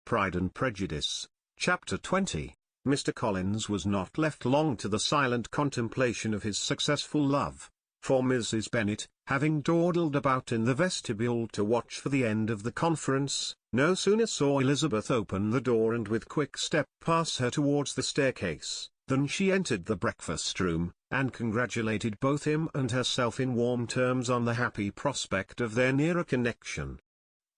Pride and Prejudice, Chapter 20. Mr. Collins was not left long to the silent contemplation of his successful love, for Mrs. Bennet, having dawdled about in the vestibule to watch for the end of the conference, no sooner saw Elizabeth open the door and with quick step pass her towards the staircase, than she entered the breakfast-room, and congratulated both him and herself in warm terms on the happy prospect of their nearer connection.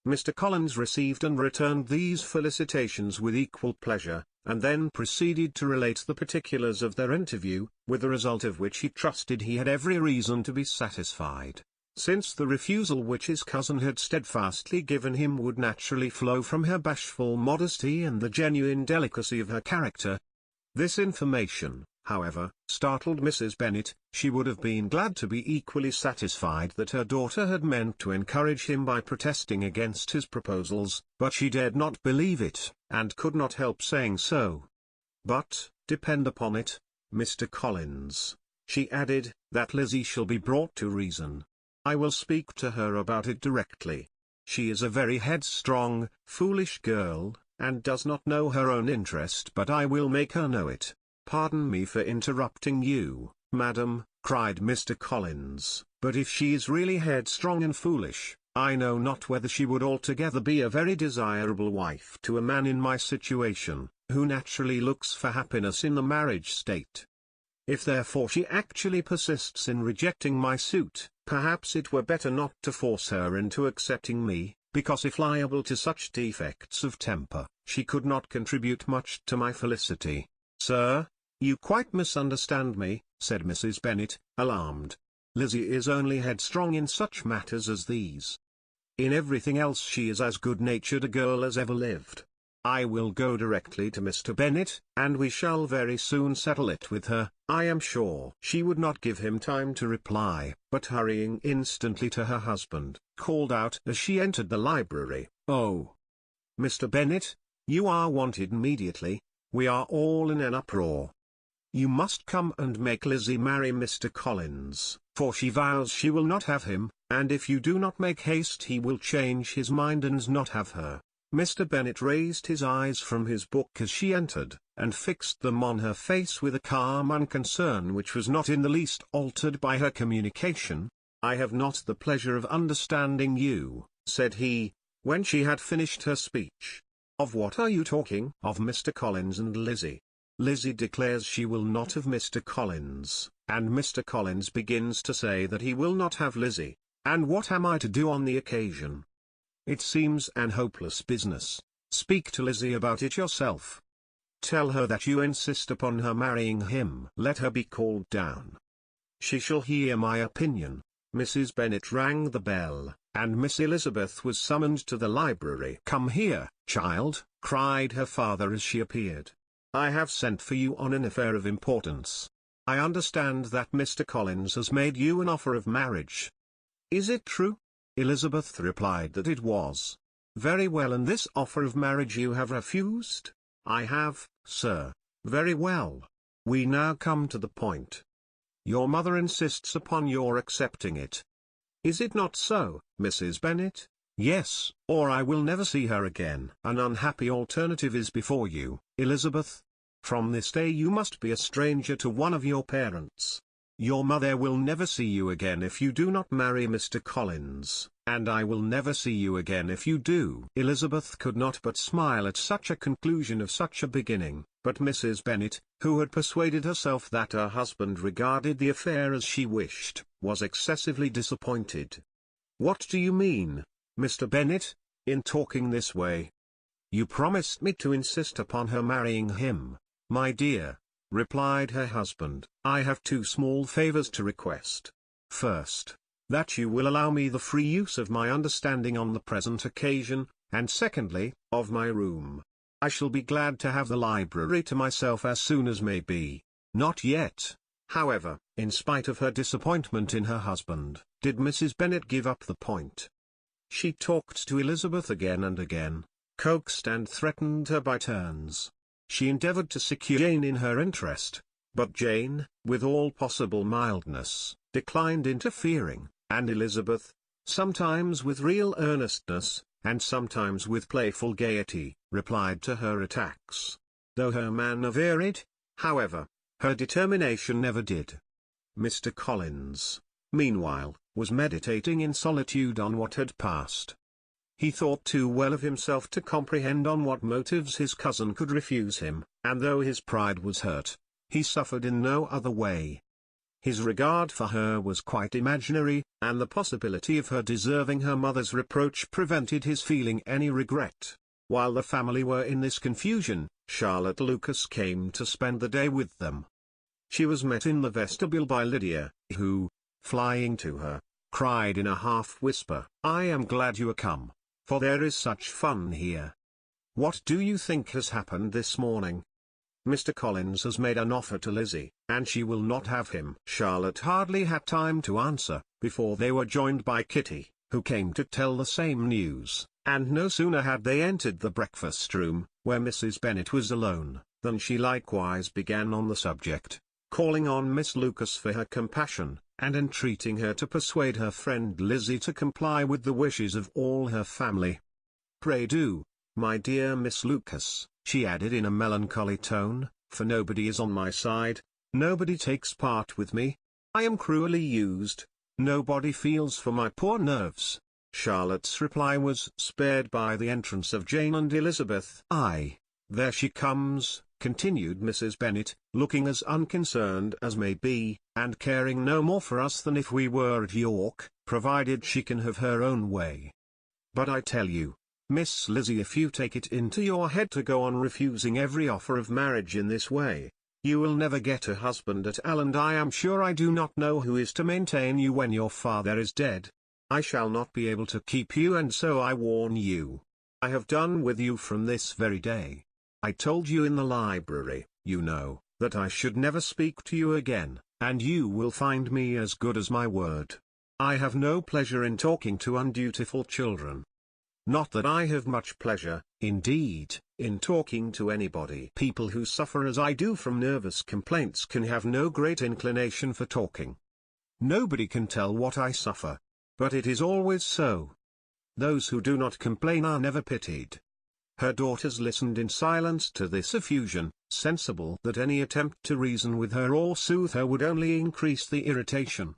Mr. Collins received and returned these felicitations with equal pleasure, and then proceeded to relate the particulars of their interview, with the result of which he trusted he had every reason to be satisfied, since the refusal which his cousin had steadfastly given him would naturally flow from her bashful modesty and the genuine delicacy of her character. This information, however, startled Mrs. Bennet. She would have been glad to be equally satisfied that her daughter had meant to encourage him by protesting against his proposals, but she dared not believe it, and could not help saying so. "But, depend upon it, Mr. Collins," she added, "that Lizzie shall be brought to reason. I will speak to her about it directly. She is a very headstrong, foolish girl, and does not know her own interest, but I will make her know it." "Pardon me for interrupting you, madam," cried Mr. Collins, "but if she is really headstrong and foolish, I know not whether she would altogether be a very desirable wife to a man in my situation, who naturally looks for happiness in the marriage state. If therefore she actually persists in rejecting my suit, perhaps it were better not to force her into accepting me, because if liable to such defects of temper, she could not contribute much to my felicity." "Sir, you quite misunderstand me," said Mrs. Bennet, alarmed. "Lizzie is only headstrong in such matters as these. In everything else she is as good-natured a girl as ever lived. I will go directly to Mr. Bennet, and we shall very soon settle it with her, I am sure." She would not give him time to reply, but hurrying instantly to her husband, called out as she entered the library, "Oh, Mr. Bennet, you are wanted immediately. We are all in an uproar. You must come and make Lizzie marry Mr. Collins, for she vows she will not have him, and if you do not make haste he will change his mind and not have her." Mr. Bennet raised his eyes from his book as she entered, and fixed them on her face with a calm unconcern which was not in the least altered by her communication. "I have not the pleasure of understanding you," said he, when she had finished her speech. "Of what are you talking?" "Of Mr. Collins and Lizzie. Lizzie declares she will not have Mr. Collins, and Mr. Collins begins to say that he will not have Lizzie, and what am I to do on the occasion? It seems an hopeless business. Speak to Lizzie about it yourself. Tell her that you insist upon her marrying him. Let her be called down. She shall hear my opinion." Mrs. Bennet rang the bell, and Miss Elizabeth was summoned to the library. "Come here, child," cried her father as she appeared. "I have sent for you on an affair of importance. I understand that Mr. Collins has made you an offer of marriage." "Is it true?" Elizabeth replied that it was. "Very well, and this offer of marriage you have refused?" "I have, sir." "Very well. We now come to the point. Your mother insists upon your accepting it. Is it not so, Mrs. Bennet?" "Yes, or I will never see her again." "An unhappy alternative is before you, Elizabeth. From this day you must be a stranger to one of your parents. Your mother will never see you again if you do not marry Mr. Collins, and I will never see you again if you do." Elizabeth could not but smile at such a conclusion of such a beginning, but Mrs. Bennet, who had persuaded herself that her husband regarded the affair as she wished, was excessively disappointed. "What do you mean, Mr. Bennet, in talking this way? You promised me to insist upon her marrying him." "My dear," replied her husband, "I have two small favors to request. First, that you will allow me the free use of my understanding on the present occasion, and secondly, of my room. I shall be glad to have the library to myself as soon as may be." Not yet, however, in spite of her disappointment in her husband, did Mrs. Bennet give up the point. She talked to Elizabeth again and again, coaxed and threatened her by turns. She endeavoured to secure Jane in her interest, but Jane, with all possible mildness, declined interfering, and Elizabeth, sometimes with real earnestness, and sometimes with playful gaiety, replied to her attacks. Though her manner varied, however, her determination never did. Mr. Collins, meanwhile, was meditating in solitude on what had passed. He thought too well of himself to comprehend on what motives his cousin could refuse him, and though his pride was hurt, he suffered in no other way. His regard for her was quite imaginary, and the possibility of her deserving her mother's reproach prevented his feeling any regret. While the family were in this confusion, Charlotte Lucas came to spend the day with them. She was met in the vestibule by Lydia, who, flying to her, cried in a half-whisper, "I am glad you are come, for there is such fun here. What do you think has happened this morning? Mr. Collins has made an offer to Lizzie, and she will not have him." Charlotte hardly had time to answer, before they were joined by Kitty, who came to tell the same news, and no sooner had they entered the breakfast-room, where Mrs. Bennet was alone, than she likewise began on the subject, calling on Miss Lucas for her compassion, and entreating her to persuade her friend Lizzie to comply with the wishes of all her family. "Pray do, my dear Miss Lucas," she added in a melancholy tone, "for nobody is on my side, nobody takes part with me. I am cruelly used, nobody feels for my poor nerves." Charlotte's reply was spared by the entrance of Jane and Elizabeth. "Aye, there she comes," continued Mrs. Bennet, looking as unconcerned as may be, and caring no more for us than if we were at York, provided she can have her own way. "But I tell you, Miss Lizzie, if you take it into your head to go on refusing every offer of marriage in this way, you will never get a husband at all, and I am sure I do not know who is to maintain you when your father is dead. I shall not be able to keep you, and so I warn you. I have done with you from this very day. I told you in the library, you know, that I should never speak to you again, and you will find me as good as my word. I have no pleasure in talking to undutiful children. Not that I have much pleasure, indeed, in talking to anybody. People who suffer as I do from nervous complaints can have no great inclination for talking. Nobody can tell what I suffer. But it is always so. Those who do not complain are never pitied." Her daughters listened in silence to this effusion, sensible that any attempt to reason with her or soothe her would only increase the irritation.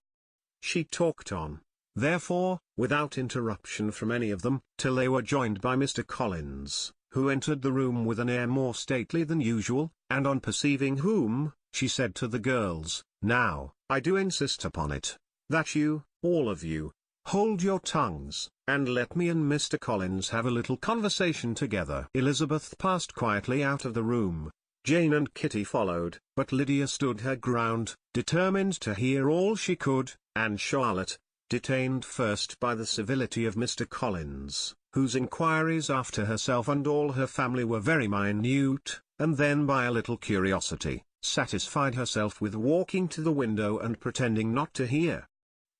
She talked on, therefore, without interruption from any of them, till they were joined by Mr. Collins, who entered the room with an air more stately than usual, and on perceiving whom, she said to the girls, "Now, I do insist upon it, that you, all of you, hold your tongues, and let me and Mr. Collins have a little conversation together." Elizabeth passed quietly out of the room. Jane and Kitty followed, but Lydia stood her ground, determined to hear all she could, and Charlotte, detained first by the civility of Mr. Collins, whose inquiries after herself and all her family were very minute, and then by a little curiosity, satisfied herself with walking to the window and pretending not to hear.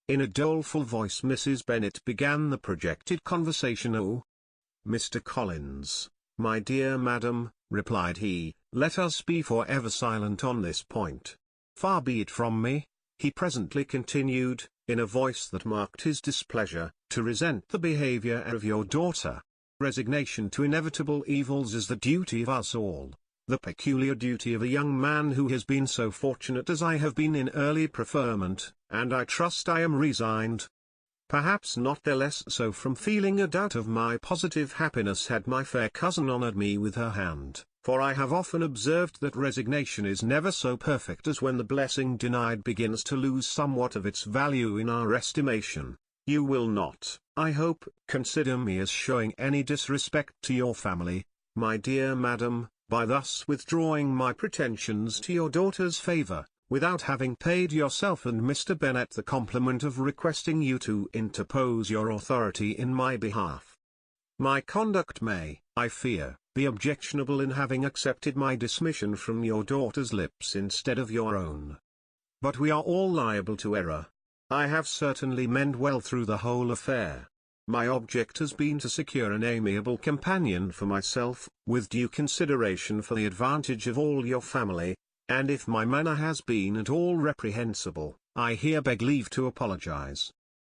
In a doleful voice Mrs. Bennet began the projected conversation. "Oh, Mr. Collins, my dear madam," replied he, "let us be for ever silent on this point. Far be it from me," he presently continued, in a voice that marked his displeasure, "to resent the behavior of your daughter. Resignation to inevitable evils is the duty of us all, the peculiar duty of a young man who has been so fortunate as I have been in early preferment, and I trust I am resigned. Perhaps not the less so from feeling a doubt of my positive happiness had my fair cousin honoured me with her hand, for I have often observed that resignation is never so perfect as when the blessing denied begins to lose somewhat of its value in our estimation. You will not, I hope, consider me as showing any disrespect to your family, my dear madam, by thus withdrawing my pretensions to your daughter's favour, without having paid yourself and Mr. Bennet the compliment of requesting you to interpose your authority in my behalf. My conduct may, I fear, be objectionable in having accepted my dismission from your daughter's lips instead of your own. But we are all liable to error. I have certainly meant well through the whole affair. My object has been to secure an amiable companion for myself, with due consideration for the advantage of all your family, and if my manner has been at all reprehensible, I here beg leave to apologize.